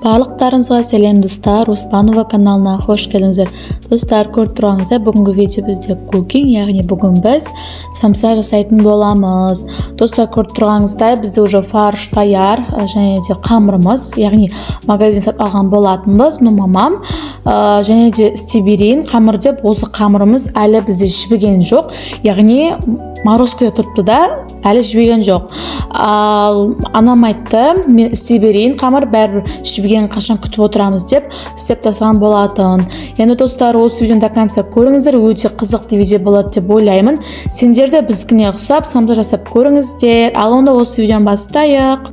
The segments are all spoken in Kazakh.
Барлықтарыңызға сәлем достар, Оспанова каналына қош келдіңіздер. Достар, көріп тұрғаныңыздай, бүгінгі видео бізде кукинг, яғни бүгін біз самса жасайтын боламыз. Достар, көріп тұрғаныңыздай, бізде уже фарш даяр, және де қамырымыз, яғни магазин сатып алған болатынбыз. Мамам және де стиберин қамыр деп, осы қамырымыз әлі бізде жібіген жоқ, яғни морозкада тұрыпты да, әлі жібіген жоқ. Ал анам айтты, мен стиберин қамыр бәрібір жібіген қашан күтіп отырамыз деп істеп тастаған болатын. Енді достар, осы видеоны до конца көріңіздер, өте қызықты видео болады деп ойлаймын. Сендер де біздікіне ұқсап самса жасап көріңіздер. Ал онда осы видеоны бастайық.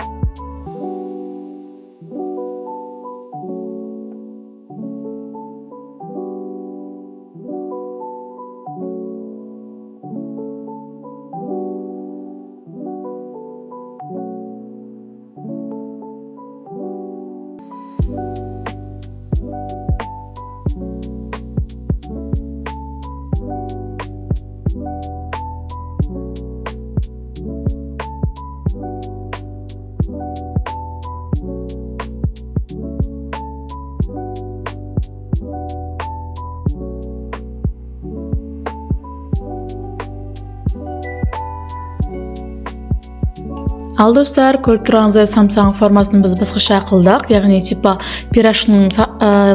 Ал достар, көріп тұрғаныңыздай самсаның формасын біз басқаша қылдық, яғни типа пирожның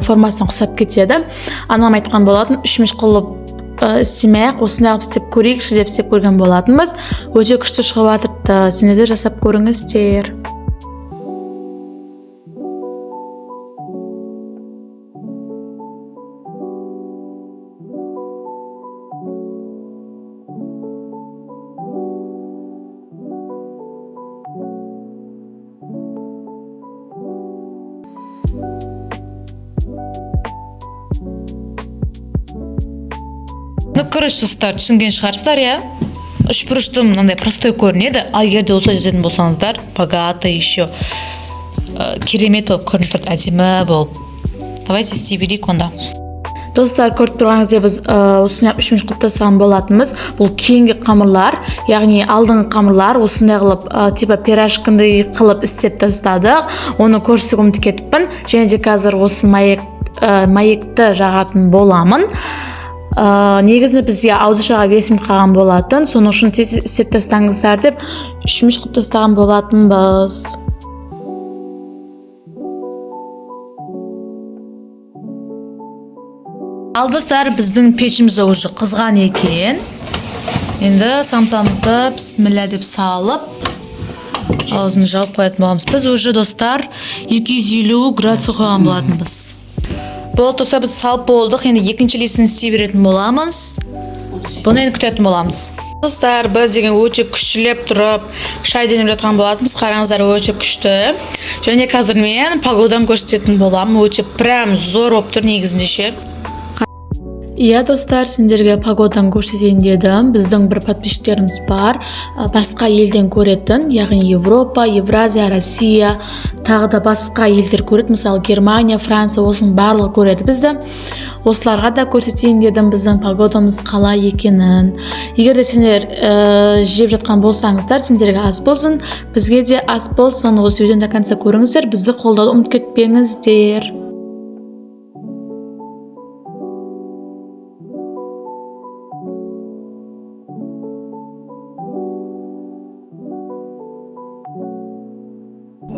формасынан ұқсап кетеді. Анам айтқан болатын, үшміш қылып істемей-ақ осындай істеп көрейікші деп істеп көрген болатынбыз. Өте күшті шығып жатырды, сендер де жасап көріңіздер. Короче, достар, түсінген шығарсыздар, я? Үшбұрышты мынандай простой көрінеді, ал егерде осылай жасайтын болсаңыздар, богатый еще керемет болып көрініп тұрды, әдемі болып. Давайте істей берейік онда. Достар, көріп тұрғаныңыздай біз осындай үшміш қылып тастаған болатынбыз. Бұл кейінгі қамырлар, яғни алдыңғы қамырлар осындай қылып типа пирожкандай қылып істеп тастадық. Оны көрсетуге ұмытып кетіппін. Және де қазір осы маекті жағатын боламын. Негізі бізге ауызашаға 5 минут қалған болатын, соның үшін тез істеп тастаңыздар деп үшміш қылып тастаған болатынбыз. Ал достар, біздің пешіміз уже қызған екен. Енді самсамызды бісміллә деп салып, аузын жауып қоятын боламыз. Біз уже достар 250 градус қойған болатынбыз. Болды достар, біз салып болдық, енді екінші листін істей беретін боламыз. Бұны енді күтетін боламыз. Достар, біз деген өте күштілеп тұрып шай демеп жатқан болатынбыз. Қараңыздар, өте күшті. Және қазір мен погоданы көрсететін боламын. Өте прям зор болып тұр негізінде ше. Иә достар, сендерге погоданы көрсетейін дедім. Біздің бір подписчиктеріміз бар, басқа елден көретін, яғни Европа, Евразия, Россия, тағы да басқа елдер көреді. Мысалы Германия, Франция, осының барлығы көреді бізді. Осыларға да көрсетейін дедім біздің погодамыз қалай екенін. Егер де сендер жеп жатқан болсаңыздар, сендерге ас болсын, бізге де ас болсын. Осы видеоны до конца көріңіздер, бізді қолдауды ұмытып кетпеңіздер.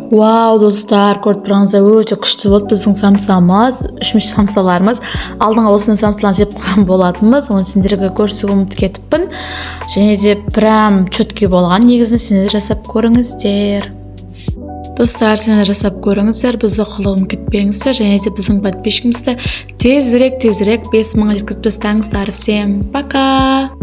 Вау, достар, көріп тұрғаныңыздай өте күшті болды біздің самсамыз, үшміш самсаларымыз. Алдыңға осындай самсаларын жеп қойған болатынбыз, оны сендерге көрсетуге ұмытып кетіппін. Және де прям чөтке болған. Негізінде сендер жасап көріңіздер. Достар, сендер жасап көріңіздер, бізді қолдауын кетпеңіздер, және де біздің подписчигімізді тезірек 5 мыңға жеткізіп тастаңыздар. Всем пока!